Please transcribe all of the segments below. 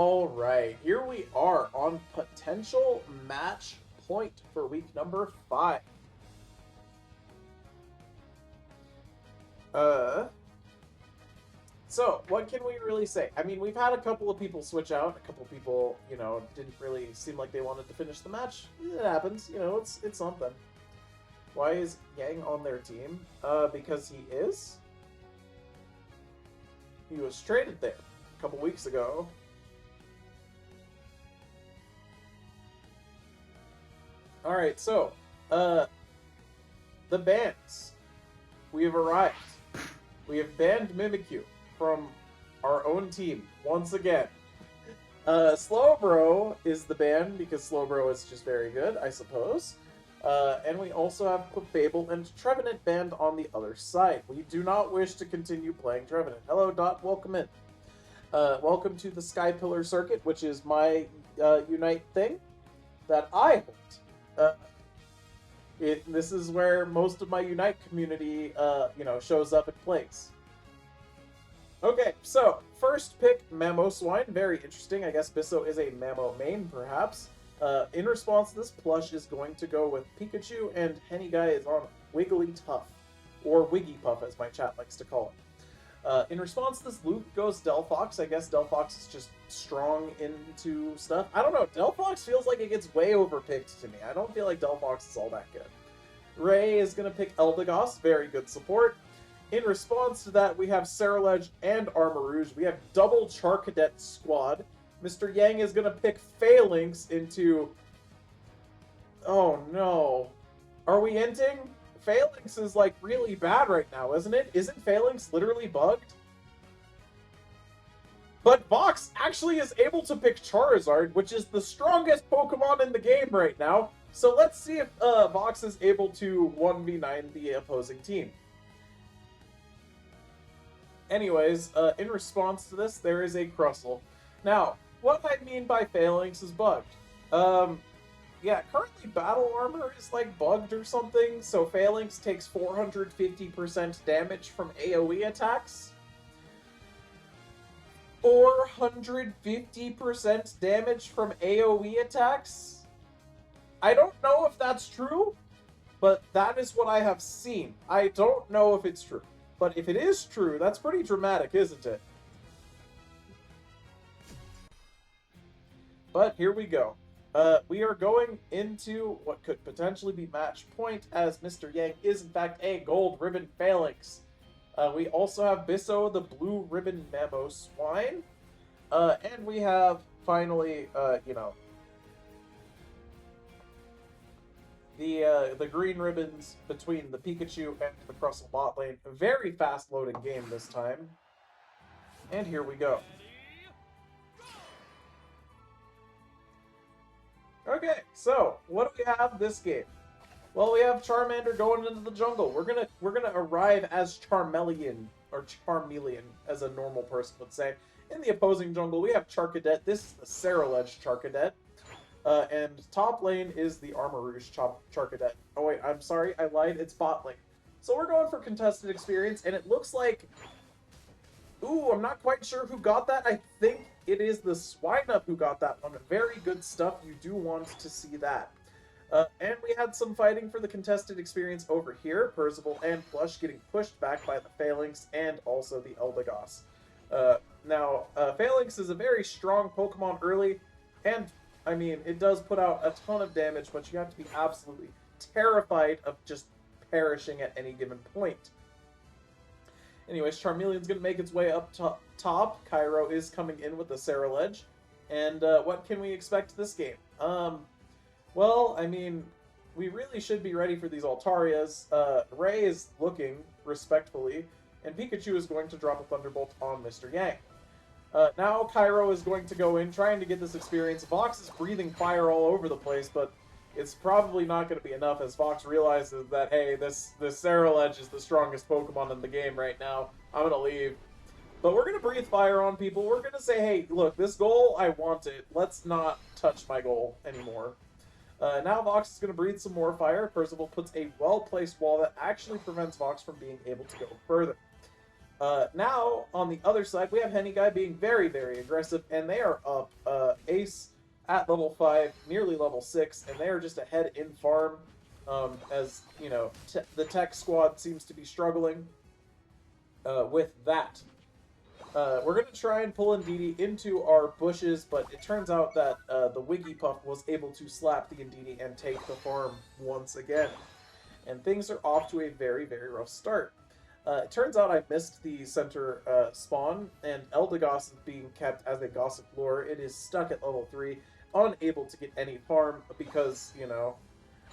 All right, here we are on potential match point for week number 5. Uh, so what can we really say? I mean, we've had a couple of people switch out. A couple of people, didn't really seem like they wanted to finish the match. It happens, it's something. Why is Yang on their team? Because he is. He was traded there a couple weeks ago. All right, so the bans. We have arrived. We have banned Mimikyu from our own team once again. Slowbro is the ban because Slowbro is just very good, I suppose. And we also have put Fable and Trevenant banned on the other side. We do not wish to continue playing Trevenant. Hello, Dot. Welcome in. Welcome to the Sky Pillar Circuit, which is my Unite thing that I hold. This is where most of my Unite community, shows up and plays. Okay, so first pick, Mamo Swine. Very interesting. I guess Bisso is a Mamo main, perhaps. In response to this, Plush is going to go with Pikachu, and Henny Guy is on Wigglytuff, or Wiggypuff, as my chat likes to call it. In response to this, Luke goes Delphox. I guess Delphox is just strong into stuff. I don't know. Delphox feels like it gets way overpicked to me. I don't feel like Delphox is all that good. Ray is going to pick Eldegoss. Very good support. In response to that, we have Ceruledge and Armarouge. We have double Charcadet squad. Mr. Yang is going to pick Phalanx into... Oh, no. Are we ending? Phalanx is, like, really bad right now, isn't it? Isn't Phalanx literally bugged? But Vox actually is able to pick Charizard, which is the strongest Pokemon in the game right now. So let's see if Vox is able to 1v9 the opposing team. Anyways, in response to this, there is a Crustle. Now, what I mean by Phalanx is bugged. Yeah, currently Battle Armor is like bugged or something, so Phalanx takes 450% damage from AoE attacks. 450% damage from AoE attacks? I don't know if that's true, but that is what I have seen. I don't know if it's true. But if it is true, that's pretty dramatic, isn't it? But here we go. We are going into what could potentially be match point, as Mr. Yang is in fact a gold ribbon Phalanx. We also have Bisso, the blue ribbon Mamo Swine. And we have, finally, the green ribbons between the Pikachu and the Crustle bot lane. A very fast loading game this time. And here we go. Okay, so what do we have this game? Well, we have Charmander going into the jungle. We're gonna arrive as Charmeleon, or Charmeleon, as a normal person would say. In the opposing jungle, we have Charcadet. This is the Ceruledge Charcadet. And top lane is the Armarouge Charcadet. Oh wait, I'm sorry, I lied. It's bot lane. So we're going for contested experience, and it looks like... Ooh, I'm not quite sure who got that. I think it is the Swinub who got that one. Very good stuff. You do want to see that. And we had some fighting for the contested experience over here. Percival and Plush getting pushed back by the Phalanx and also the Eldegoss. Now, Phalanx is a very strong Pokemon early, and, I mean, it does put out a ton of damage, but you have to be absolutely terrified of just perishing at any given point. Anyways, Charmeleon's going to make its way up top. Cairo is coming in with the Ceruledge. And what can we expect this game? Well, I mean, we really should be ready for these Altarias. Ray is looking, respectfully, and Pikachu is going to drop a Thunderbolt on Mr. Yang. Now Cairo is going to go in, trying to get this experience. Vox is breathing fire all over the place, but it's probably not going to be enough as Vox realizes that, hey, this Ceruledge is the strongest Pokemon in the game right now. I'm going to leave. But we're going to breathe fire on people. We're going to say, hey, look, this goal, I want it. Let's not touch my goal anymore. Now Vox is going to breathe some more fire. Percival puts a well-placed wall that actually prevents Vox from being able to go further. Now, on the other side, we have Henny Guy being very, very aggressive, and they are up Ace at level 5, nearly level 6, and they are just ahead in farm, as, you know, the tech squad seems to be struggling with that. We're going to try and pull Indeedee into our bushes, but it turns out that the Wigglypuff was able to slap the Indeedee and take the farm once again. And things are off to a very, very rough start. It turns out I missed the center spawn, and Eldegoss is being kept as a Gossip Lure. It is stuck at level 3, unable to get any farm because, you know,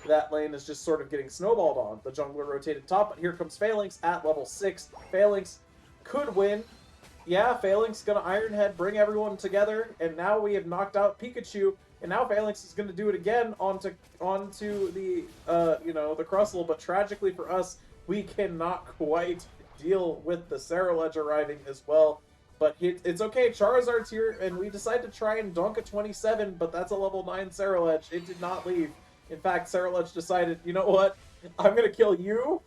that lane is just sort of getting snowballed on. The jungler rotated top, but here comes Phalanx at level 6. Phalanx could win. Yeah, Phalanx is going to Iron Head, bring everyone together, and now we have knocked out Pikachu, and now Phalanx is going to do it again onto the, you know, the Crustle, but tragically for us, we cannot quite deal with the Ceruledge arriving as well. But it's okay, Charizard's here, and we decide to try and dunk a 27, but that's a level 9 Ceruledge. It did not leave. In fact, Ceruledge decided, you know what, I'm going to kill you,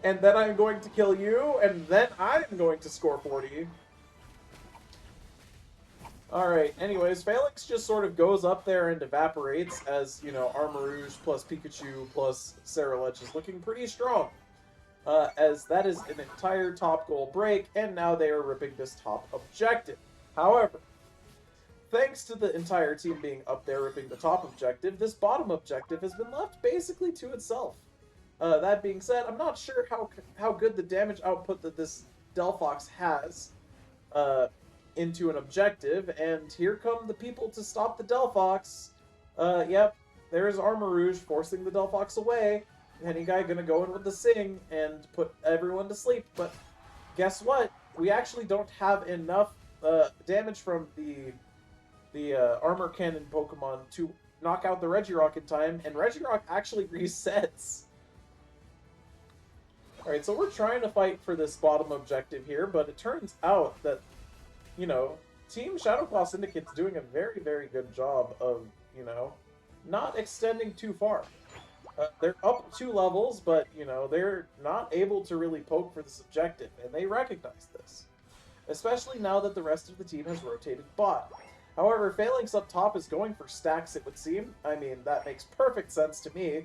and then I'm going to kill you, and then I'm going to score 40. Alright, anyways, Phalanx just sort of goes up there and evaporates as, you know, Armarouge plus Pikachu plus Ceruledge is looking pretty strong. As that is an entire top goal break, and now they are ripping this top objective. However, thanks to the entire team being up there ripping the top objective, this bottom objective has been left basically to itself. That being said, I'm not sure how good the damage output that this Delphox has into an objective, and here come the people to stop the Delphox. Yep, there's Armarouge forcing the Delphox away. Henny Guy gonna go in with the Sing and put everyone to sleep, but guess what? We actually don't have enough damage from the Armor Cannon Pokemon to knock out the Regirock in time, and Regirock actually resets. Alright, so we're trying to fight for this bottom objective here, but it turns out that, you know, Team Shadow Claw Syndicate's doing a very, very good job of, you know, not extending too far. They're up 2 levels, but, you know, they're not able to really poke for this objective, and they recognize this. Especially now that the rest of the team has rotated bot. However, Phalanx up top is going for stacks, it would seem. I mean, that makes perfect sense to me.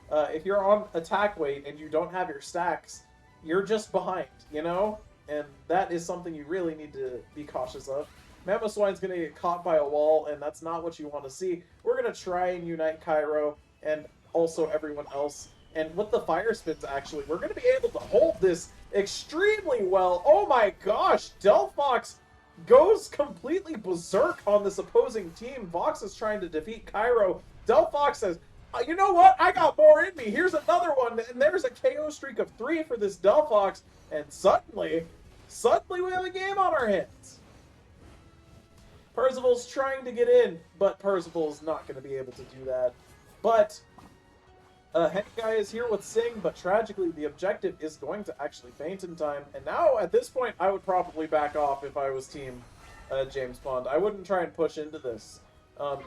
If you're on attack weight and you don't have your stacks, you're just behind, you know? And that is something you really need to be cautious of. Mamoswine's going to get caught by a wall, and that's not what you want to see. We're going to try and unite Cairo and also everyone else. And with the fire spins, actually, we're going to be able to hold this extremely well. Oh my gosh, Delphox goes completely berserk on this opposing team. Vox is trying to defeat Cairo. Delphox says, you know what? I got more in me. Here's another one. And there's a KO streak of 3 for this Delphox. And suddenly we have a game on our hands. Percival's trying to get in, but Percival's not going to be able to do that. But Henny Guy is here with Sing, but tragically the objective is going to actually faint in time. And now, at this point, I would probably back off if I was Team James Bond. I wouldn't try and push into this.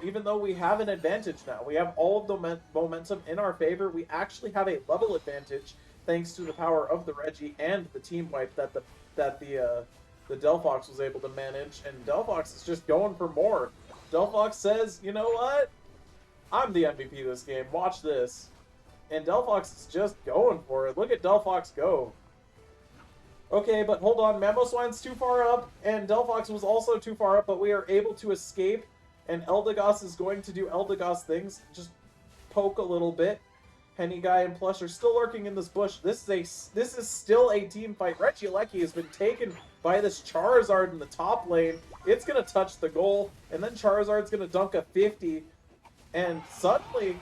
Even though we have an advantage now. We have all of the momentum in our favor. We actually have a level advantage thanks to the power of the Reggie and the team wipe that the Delphox was able to manage. And Delphox is just going for more. Delphox says, you know what? I'm the MVP of this game. Watch this. And Delphox is just going for it. Look at Delphox go. Okay, but hold on. Mamoswine's too far up, and Delphox was also too far up, but we are able to escape. And Eldegoss is going to do Eldegoss things. Just poke a little bit. Henny Guy and Plush are still lurking in this bush. This is still a team fight. Regieleki has been taken by this Charizard in the top lane. It's going to touch the goal, and then Charizard's going to dunk a 50. And suddenly,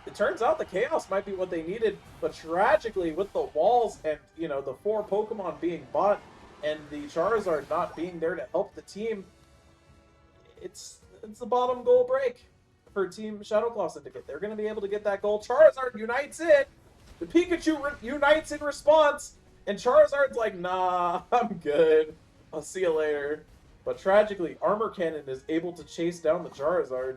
it turns out the Chaos might be what they needed, but tragically, with the walls and, you know, the 4 Pokemon being bought and the Charizard not being there to help the team, it's the bottom goal break for Team Shadow Claw Syndicate. They're going to be able to get that goal. Charizard unites it. The Pikachu unites in response, and Charizard's like, nah, I'm good. I'll see you later. But tragically, Armor Cannon is able to chase down the Charizard.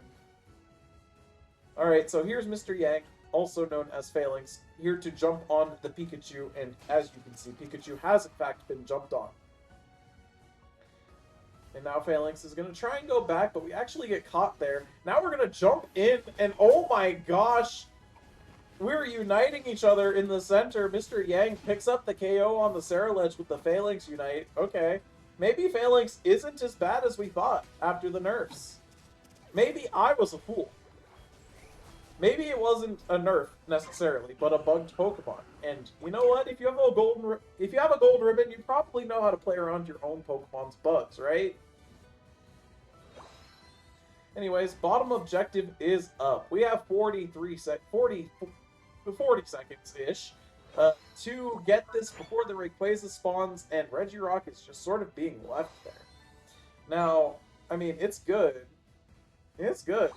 Alright, so here's Mr. Yang. also known as Phalanx, here to jump on the Pikachu, and as you can see, Pikachu has in fact been jumped on. And now Phalanx is going to try and go back, but we actually get caught there. Now we're going to jump in, and oh my gosh, we're uniting each other in the center. Mr. Yang picks up the KO on the Ceruledge with the Phalanx Unite. Okay, maybe Phalanx isn't as bad as we thought after the nerfs. Maybe I was a fool. Maybe it wasn't a nerf necessarily, but a bugged Pokemon. And you know what? If you have a gold ribbon, you probably know how to play around your own Pokemon's bugs, right? Anyways, bottom objective is up. We have 40 seconds-ish to get this before the Rayquaza spawns, and Regirock is just sort of being left there. Now, I mean, it's good. It's good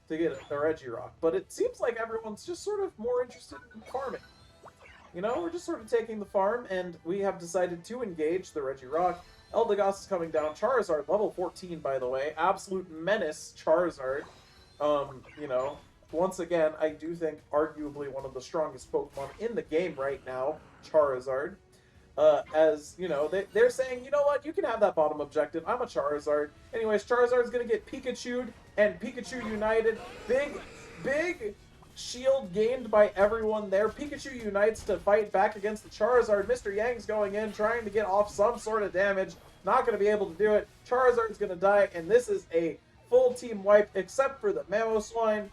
to get a Regirock, but it seems like everyone's just sort of more interested in farming. You know, we're just sort of taking the farm, and we have decided to engage the Regirock. Eldegoss is coming down. Charizard, level 14, by the way. Absolute menace, Charizard. You know, once again, I do think arguably one of the strongest Pokemon in the game right now, Charizard. As, you know, they're saying, you know what, you can have that bottom objective. I'm a Charizard. Anyways, Charizard's going to get Pikachud and Pikachu United. Big shield gained by everyone there. Pikachu unites to fight back against the Charizard. Mr. Yang's going in, trying to get off some sort of damage. Not going to be able to do it. Charizard's going to die, and this is a full team wipe, except for the Mamoswine,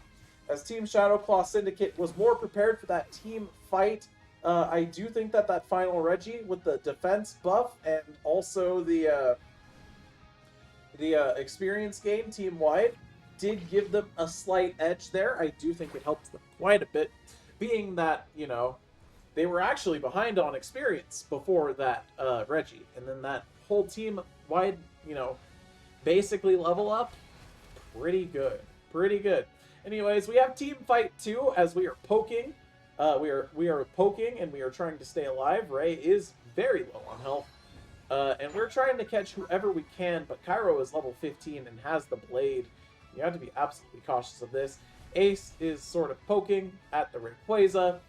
as Team Shadow Claw Syndicate was more prepared for that team fight. I do think that that final Reggie with the defense buff and also the experience gain team-wide did give them a slight edge there. I do think it helped them quite a bit, being that, you know, they were actually behind on experience before that Reggie. And then that whole team-wide, you know, basically level up, pretty good. Pretty good. Anyways, we have Team Fight 2 as we are poking. We are poking and we are trying to stay alive. Ray is very low on health. And we're trying to catch whoever we can, but Cairo is level 15 and has the blade. You have to be absolutely cautious of this. Ace is sort of poking at the Rayquaza.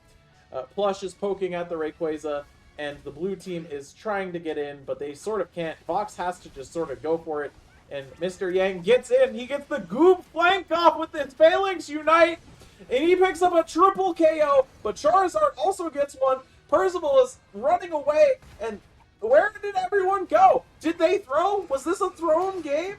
Plush is poking at the Rayquaza. And the blue team is trying to get in, but they sort of can't. Fox has to just sort of go for it. And Mr. Yang gets in. He gets the Goob flank off with his Phalanx Unite. And he picks up a triple KO. But Charizard also gets one. Percival is running away. And where did everyone go? Did they throw? Was this a thrown game?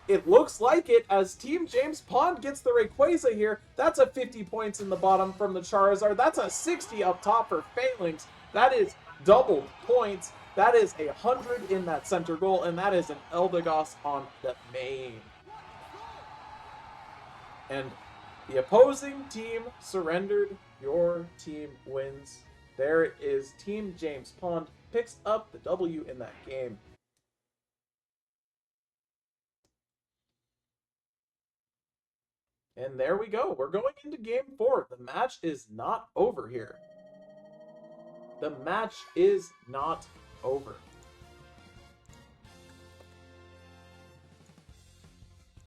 It looks like it, as Team James Pond gets the Rayquaza here. That's a 50 points in the bottom from the Charizard. That's a 60 up top for Phalanx. That is doubled points. That is 100 in that center goal, and that is an Eldegoss on the main. And the opposing team surrendered. Your team wins. There it is. Team James Pond picks up the W in that game. And there we go. We're going into game 4. The match is not over here. The match is not over.